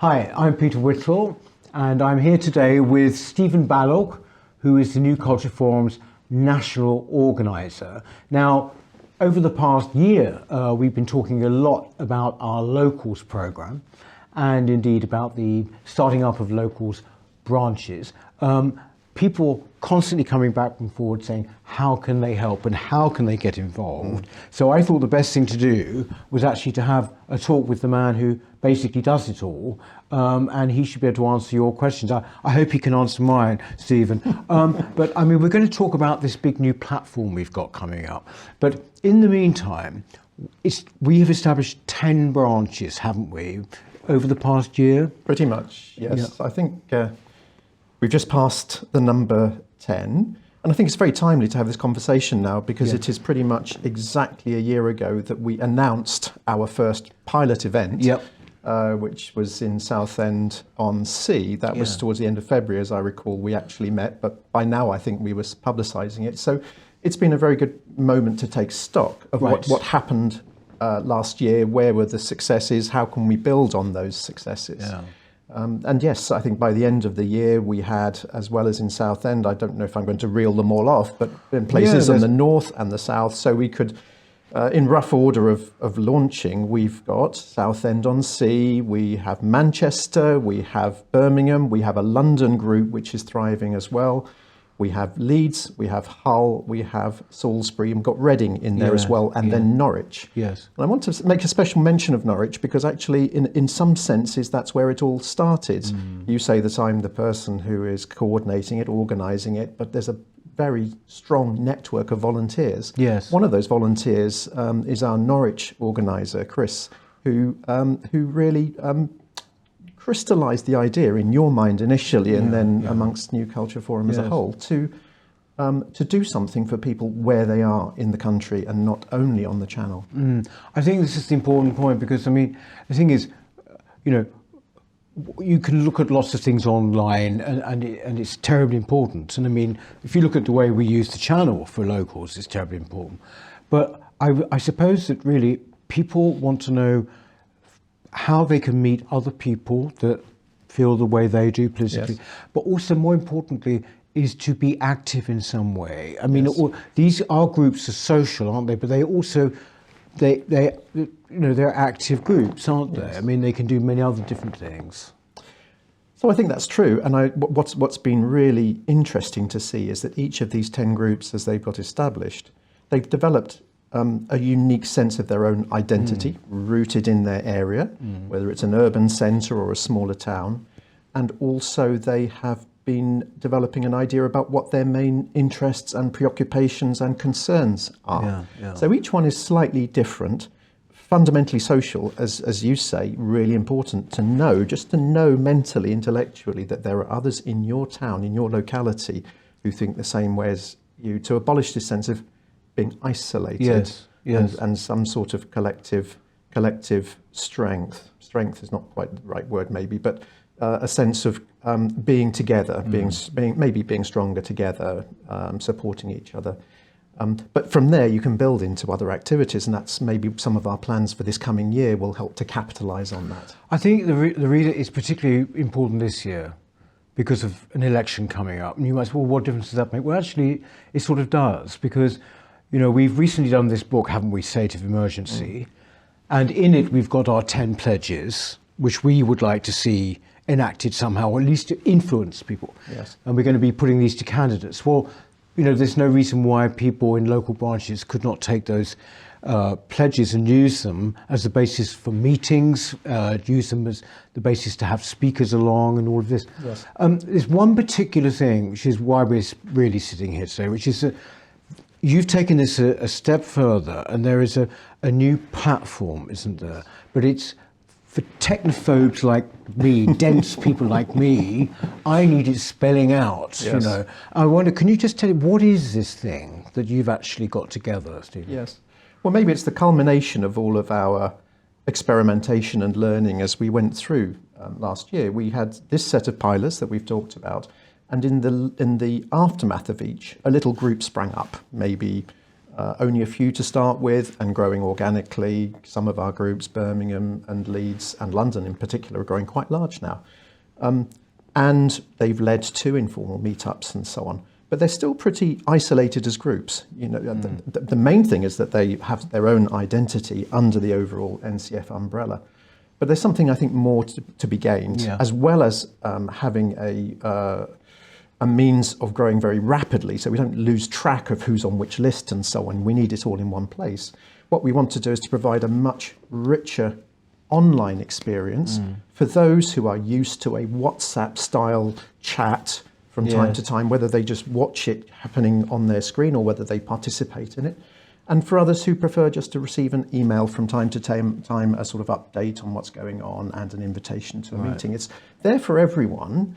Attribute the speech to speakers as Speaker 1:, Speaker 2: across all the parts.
Speaker 1: Hi, I'm Peter Whittle, and I'm here today with Stephen Balogh, who is the New Culture Forum's national organiser. Now, over the past year, we've been talking a lot about our Locals programme, and indeed about the starting up of Locals branches. People constantly coming back and forward saying, how can they help and how can they get involved? So I thought the best thing to do was actually to have a talk with the man who basically does it all, and he should be able to answer your questions. I hope he can answer mine, Stephen. But I mean, we're going to talk about this big new platform we've got coming up. But in the meantime, we have established 10 branches, haven't we, over the past year?
Speaker 2: Pretty much, yes.
Speaker 1: Yeah.
Speaker 2: I think we've just passed the number 10, and I think it's very timely to have this conversation now because it is pretty much exactly a year ago that we announced our first pilot event, which was in Southend on Sea. That was towards the end of February, as I recall, we actually met, but by now I think we were publicising it. So it's been a very good moment to take stock of what happened last year, where were the successes, how can we build on those successes. And yes, I think by the end of the year we had, as well as in Southend, I don't know if I'm going to reel them all off, but in places in the north and the south, so we could, in rough order of launching, we've got Southend on Sea, we have Manchester, we have Birmingham, we have a London group which is thriving as well. We have Leeds, we have Hull, we have Salisbury, and we've got Reading in there as well, and then Norwich.
Speaker 1: Yes.
Speaker 2: And I want to make a special mention of Norwich because actually, in some senses, that's where it all started. You say that I'm the person who is coordinating it, organising it, but there's a very strong network of volunteers.
Speaker 1: Yes.
Speaker 2: One of those volunteers is our Norwich organiser, Chris, who really crystallised the idea in your mind initially, and then amongst New Culture Forum as a whole, to do something for people where they are in the country and not only on the channel.
Speaker 1: I think this is the important point because, I mean, the thing is, you know, you can look at lots of things online and it's terribly important. And I mean, if you look at the way we use the channel for Locals, it's terribly important. But I suppose that really people want to know how they can meet other people that feel the way they do politically, but also more importantly is to be active in some way. I mean, our groups are social, aren't they? But they also, they're active groups, aren't they? I mean, they can do many other different things.
Speaker 2: So I think that's true. And what's been really interesting to see is that each of these 10 groups, as they've got established, they've developed a unique sense of their own identity, rooted in their area, whether it's an urban centre or a smaller town. And also they have been developing an idea about what their main interests and preoccupations and concerns are. So each one is slightly different, fundamentally social, as you say, really important to know, just to know mentally, intellectually, that there are others in your town, in your locality, who think the same way as you, to abolish this sense of being isolated and some sort of collective strength. Strength is not quite the right word maybe, but a sense of being together, being stronger together, supporting each other. But from there you can build into other activities, and that's maybe some of our plans for this coming year will help to capitalise on that.
Speaker 1: I think the reader is particularly important this year because of an election coming up. And you might say, well, what difference does that make? Well, actually, it sort of does, because you know, we've recently done this book, haven't we, State of Emergency, and in it we've got our 10 pledges, which we would like to see enacted somehow, or at least to influence people. And we're going to be putting these to candidates. Well, you know, there's no reason why people in local branches could not take those pledges and use them as the basis for meetings, use them as the basis to have speakers along and all of this. There's one particular thing, which is why we're really sitting here today, which is that you've taken this a step further, and there is a new platform, isn't there? But it's for technophobes like me, dense people like me. I need it spelling out, you know. I wonder, can you just tell me, what is this thing that you've actually got together, Stephen?
Speaker 2: Yes. Well, maybe it's the culmination of all of our experimentation and learning as we went through last year. We had this set of pilots that we've talked about, and in the aftermath of each, a little group sprang up, maybe only a few to start with and growing organically. Some of our groups, Birmingham and Leeds and London in particular, are growing quite large now. And they've led to informal meetups and so on. But they're still pretty isolated as groups. The main thing is that they have their own identity under the overall NCF umbrella. But there's something I think more to be gained, as well as having a means of growing very rapidly, so we don't lose track of who's on which list and so on. We need it all in one place. What we want to do is to provide a much richer online experience for those who are used to a WhatsApp-style chat from time to time, whether they just watch it happening on their screen or whether they participate in it. And for others who prefer just to receive an email from time to time, a sort of update on what's going on and an invitation to a meeting. It's there for everyone,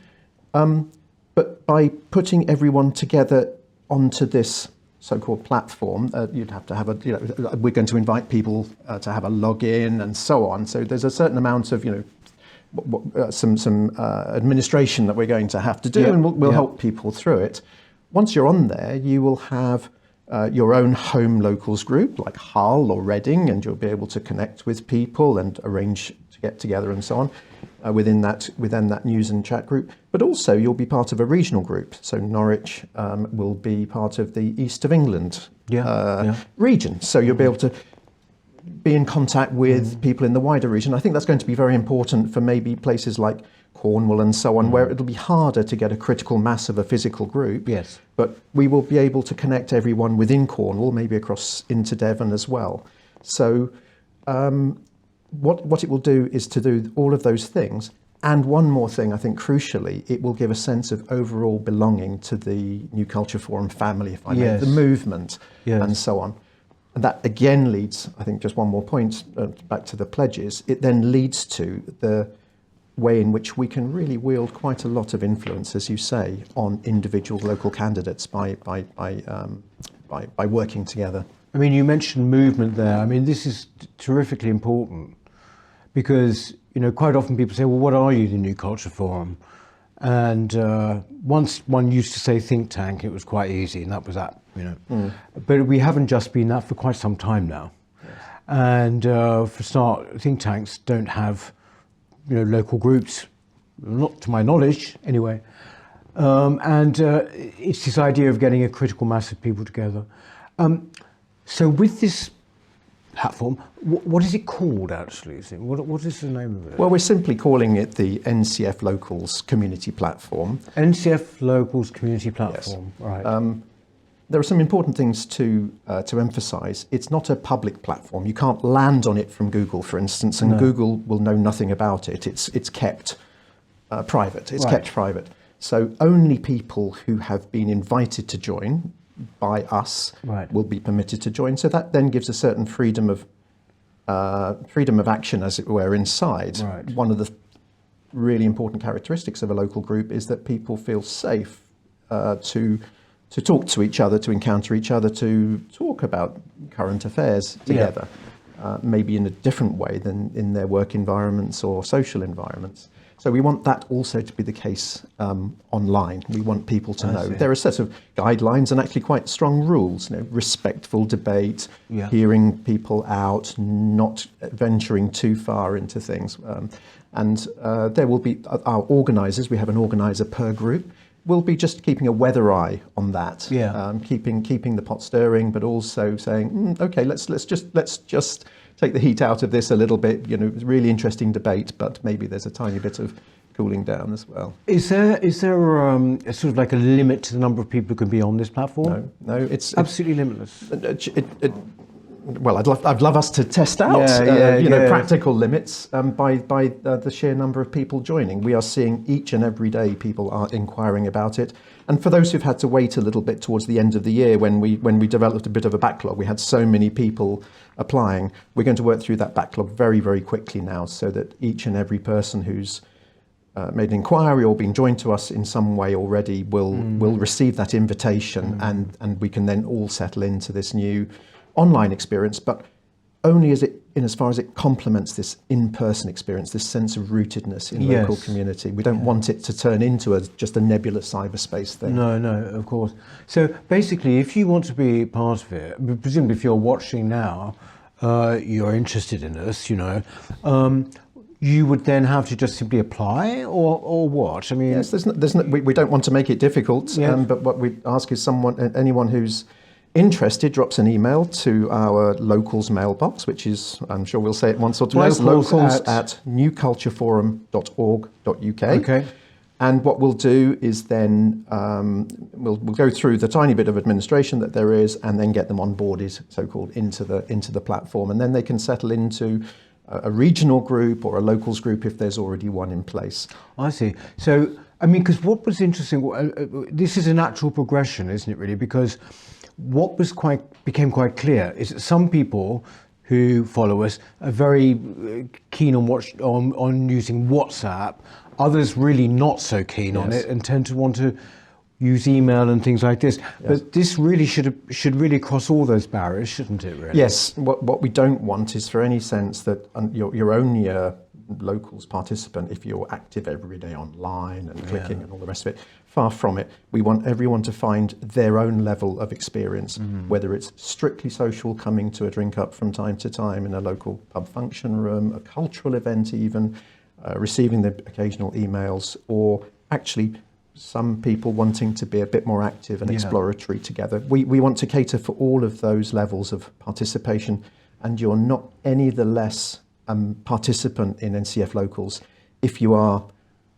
Speaker 2: but by putting everyone together onto this so-called platform, you'd have to have we're going to invite people to have a login and so on. So there's a certain amount of, some administration that we're going to have to do, and we'll help people through it. Once you're on there, you will have your own home locals group like Hull or Reading, and you'll be able to connect with people and arrange to get together and so on within that news and chat group. But also you'll be part of a regional group. So Norwich will be part of the East of England region. So you'll be able to be in contact with people in the wider region. I think that's going to be very important for maybe places like Cornwall and so on, where it'll be harder to get a critical mass of a physical group.
Speaker 1: Yes.
Speaker 2: But we will be able to connect everyone within Cornwall, maybe across into Devon as well. So what it will do is to do all of those things. And one more thing, I think crucially, it will give a sense of overall belonging to the New Culture Forum family, if I may, the movement and so on. And that again leads, I think just one more point, back to the pledges, it then leads to the way in which we can really wield quite a lot of influence, as you say, on individual local candidates by working together.
Speaker 1: I mean, you mentioned movement there. I mean, this is terrifically important because, quite often people say, well, what are you, the New Culture Forum? And once one used to say think tank, it was quite easy, and that was that, But we haven't just been that for quite some time now. Yes. And for start, think tanks don't have, local groups, not to my knowledge anyway. And it's this idea of getting a critical mass of people together. So with this platform, what is it called actually? What is the name of it?
Speaker 2: Well, we're simply calling it the NCF Locals Community Platform.
Speaker 1: NCF Locals Community Platform, yes. Right.
Speaker 2: There are some important things to emphasise. It's not a public platform. You can't land on it from Google, for instance, and Google will know nothing about it. It's kept private. It's kept private. So only people who have been invited to join by us will be permitted to join. So that then gives a certain freedom of action, as it were, inside. Right. One of the really important characteristics of a local group is that people feel safe to talk to each other, to encounter each other, to talk about current affairs together, maybe in a different way than in their work environments or social environments. So we want that also to be the case online. We want people to know. There are a set of guidelines and actually quite strong rules, respectful debate, hearing people out, not venturing too far into things. And there will be our organisers, we have an organiser per group, will be just keeping a weather eye on that, keeping the pot stirring, but also saying, okay, let's just take the heat out of this a little bit. Really interesting debate, but maybe there's a tiny bit of cooling down as well.
Speaker 1: Is there a sort of like a limit to the number of people who can be on this platform?
Speaker 2: No, it's
Speaker 1: absolutely limitless.
Speaker 2: Well, I'd love us to test out, practical limits by the sheer number of people joining. We are seeing each and every day people are inquiring about it. And for those who've had to wait a little bit towards the end of the year, when we developed a bit of a backlog, we had so many people applying. We're going to work through that backlog very, very quickly now, so that each and every person who's made an inquiry or been joined to us in some way already will receive that invitation, and we can then all settle into this new online experience. But only as far as it complements this in-person experience, this sense of rootedness in local community. We don't want it to turn into just a nebulous cyberspace thing.
Speaker 1: No, of course. So basically, if you want to be part of it, presumably if you're watching now, you're interested in us, you would then have to just simply apply, or what? I mean,
Speaker 2: yes, we don't want to make it difficult, but what we ask is anyone who's interested drops an email to our locals mailbox, which is, I'm sure we'll say it once or twice, locals at newcultureforum.org.uk.
Speaker 1: Okay.
Speaker 2: And what we'll do is then we'll go through the tiny bit of administration that there is, and then get them onboarded, so-called, into the platform, and then they can settle into a regional group or a locals group if there's already one in place.
Speaker 1: I see. So, I mean, because what was interesting, this is a natural progression, isn't it, really? Because what became quite clear is that some people who follow us are very keen on using WhatsApp. Others really not so keen on it and tend to want to use email and things like this. Yes. But this really should really cross all those barriers, shouldn't it? Really?
Speaker 2: Yes. What we don't want is for any sense that you're only a locals participant if you're active every day online and clicking and all the rest of it. Far from it. We want everyone to find their own level of experience, whether it's strictly social, coming to a drink up from time to time in a local pub function room, a cultural event even, receiving the occasional emails, or actually some people wanting to be a bit more active and exploratory together. We want to cater for all of those levels of participation, and you're not any the less participant in NCF Locals if you are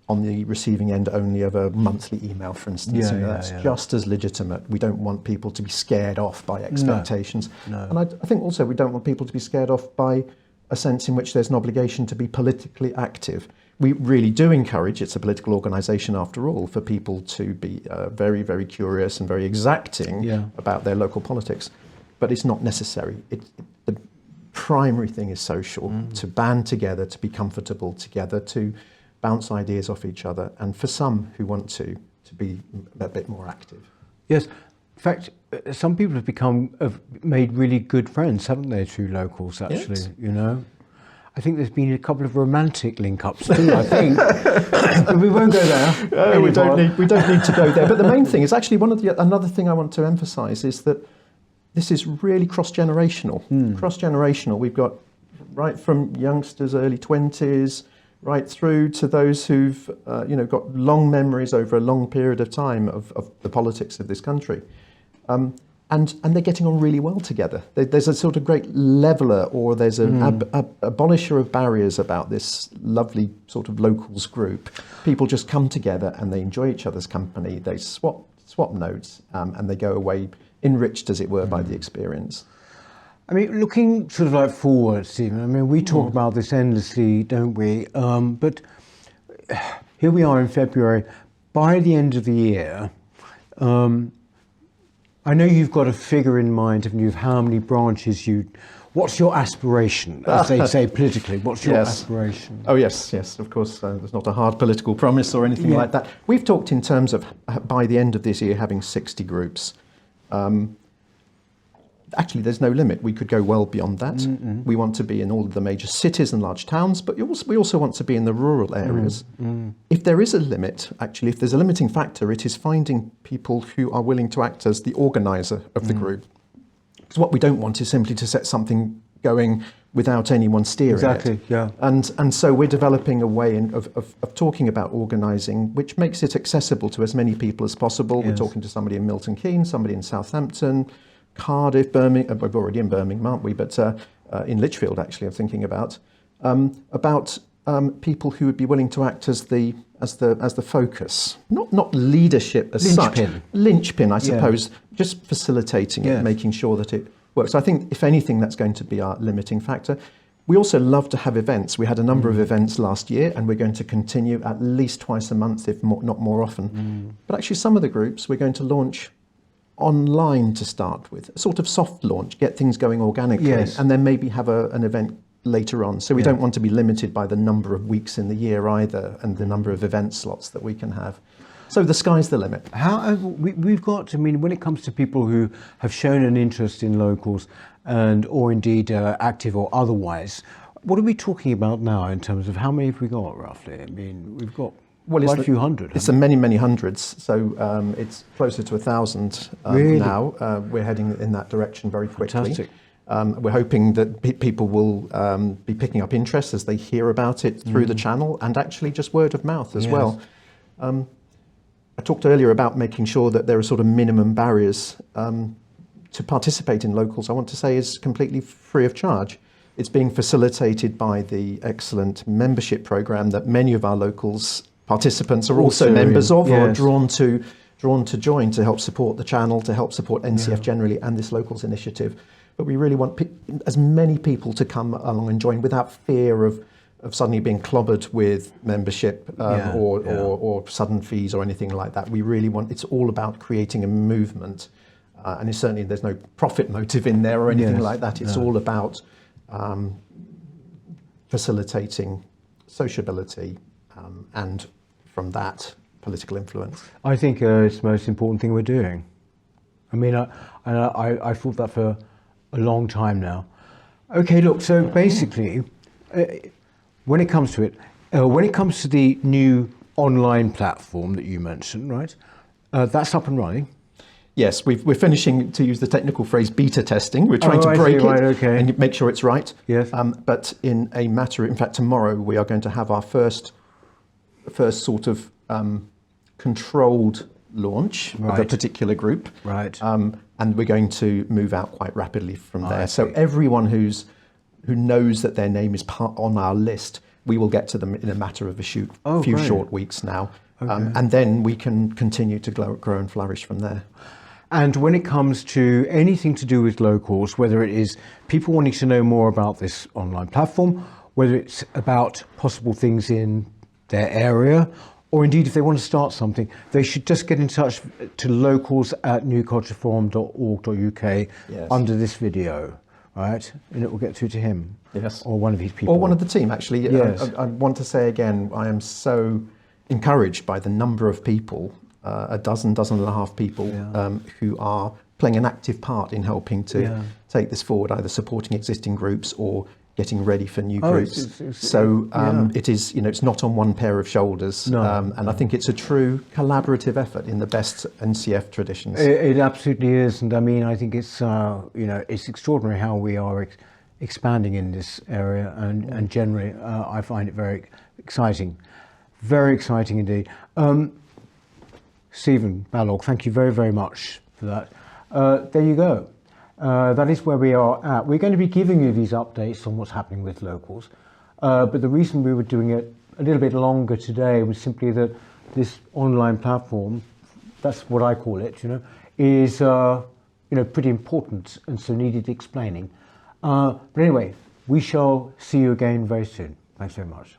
Speaker 2: on the receiving end only of a monthly email, for instance. That's just as legitimate. We don't want people to be scared off by expectations. No. And I think also we don't want people to be scared off by a sense in which there's an obligation to be politically active. We really do encourage, it's a political organisation after all, for people to be very, very curious and very exacting about their local politics. But it's not necessary. The primary thing is social, to band together, to be comfortable together, to bounce ideas off each other, and for some who want to be a bit more active.
Speaker 1: Yes. In fact, some people have made really good friends, haven't they, through locals, actually, I think there's been a couple of romantic link-ups too, I think. But we won't go there.
Speaker 2: We don't need to go there. But the main thing is actually another thing I want to emphasise is that this is really cross-generational. Cross-generational. We've got right from youngsters, early 20s, right through to those who've got long memories over a long period of time of the politics of this country. And they're getting on really well together. There's a sort of great leveller, or there's an abolisher of barriers about this lovely sort of locals group. People just come together and they enjoy each other's company. They swap notes and they go away enriched, as it were, by the experience.
Speaker 1: I mean, looking sort of like forward, Stephen, I mean, we talk about this endlessly, don't we? But here we are in February. By the end of the year, I know you've got a figure in mind, haven't you, of how many branches what's your aspiration, as they say politically? What's your aspiration?
Speaker 2: Oh, yes, of course. There's not a hard political promise or anything like that. We've talked in terms of, by the end of this year, having 60 groups. Actually, there's no limit. We could go well beyond that. We want to be in all of the major cities and large towns, but we also want to be in the rural areas. If there is a limit, actually, if there's a limiting factor, it is finding people who are willing to act as the organiser of the group. Because what we don't want is simply to set something going without anyone steering it.
Speaker 1: Exactly, yeah.
Speaker 2: And so we're developing a way of talking about organising, which makes it accessible to as many people as possible. Yes. We're talking to somebody in Milton Keynes, somebody in Southampton, Cardiff, Birmingham. We're already in Birmingham, aren't we? But in Lichfield, actually, I'm thinking about people who would be willing to act as the focus, not leadership as such. Linchpin, I suppose, just facilitating it, making sure that it works. I think, if anything, that's going to be our limiting factor. We also love to have events. We had a number of events last year, and we're going to continue at least twice a month, if not more often. But actually, some of the groups we're going to launch online to start with, a sort of soft launch, get things going organically, and then maybe have an event later on. So we don't want to be limited by the number of weeks in the year either, and the number of event slots that we can have. So the sky's the limit.
Speaker 1: We've got, I mean, when it comes to people who have shown an interest in locals and or indeed active or otherwise, what are we talking about now in terms of how many have we got roughly? I mean, we've got quite a few hundred.
Speaker 2: It's many hundreds. So it's closer to 1,000
Speaker 1: Really?
Speaker 2: now. We're heading in that direction very quickly.
Speaker 1: Fantastic.
Speaker 2: We're hoping that people will be picking up interest as they hear about it through the channel, and actually just word of mouth as well. I talked earlier about making sure that there are sort of minimum barriers to participate in locals. I want to say is completely free of charge. It's being facilitated by the excellent membership program that many of our locals participants are also members of, or drawn to join to help support the channel, to help support NCF generally and this locals initiative. But we really want as many people to come along and join without fear of suddenly being clobbered with membership or sudden fees or anything like that. We really want, it's all about creating a movement. And it's certainly, there's no profit motive in there or anything like that. It's all about facilitating sociability and from that, political influence.
Speaker 1: I think it's the most important thing we're doing. I mean, I thought that for a long time now. Okay, look, so basically, when it comes to it, when it comes to the new online platform that you mentioned, right, that's up and running.
Speaker 2: Yes, we're finishing, to use the technical phrase, beta testing. We're trying to break it and make sure it's right.
Speaker 1: Yes.
Speaker 2: But in fact, tomorrow we are going to have our first sort of controlled launch of a particular group.
Speaker 1: Right.
Speaker 2: And we're going to move out quite rapidly from there. So everyone who knows that their name is on our list, we will get to them in a matter of a few short weeks now. And then we can continue to grow and flourish from there.
Speaker 1: And when it comes to anything to do with locals, whether it is people wanting to know more about this online platform, whether it's about possible things in their area, or indeed if they want to start something, they should just get in touch to locals@newcultureforum.org.uk under this video, right? And it will get through to him.
Speaker 2: Yes.
Speaker 1: Or one of his people.
Speaker 2: Or one of the team, actually.
Speaker 1: Yes.
Speaker 2: I want to say again, I am so encouraged by the number of people, a dozen and a half people who are playing an active part in helping to take this forward, either supporting existing groups or getting ready for new groups. It is, it's not on one pair of shoulders. And I think it's a true collaborative effort in the best NCF traditions.
Speaker 1: It absolutely is. And I mean, I think it's, it's extraordinary how we are expanding in this area. And generally, I find it very exciting. Very exciting indeed. Stephen Balog, thank you very, very much for that. There you go. That is where we are at. We're going to be giving you these updates on what's happening with locals. But the reason we were doing it a little bit longer today was simply that this online platform, that's what I call it, is pretty important and so needed explaining. But anyway, we shall see you again very soon. Thanks very much.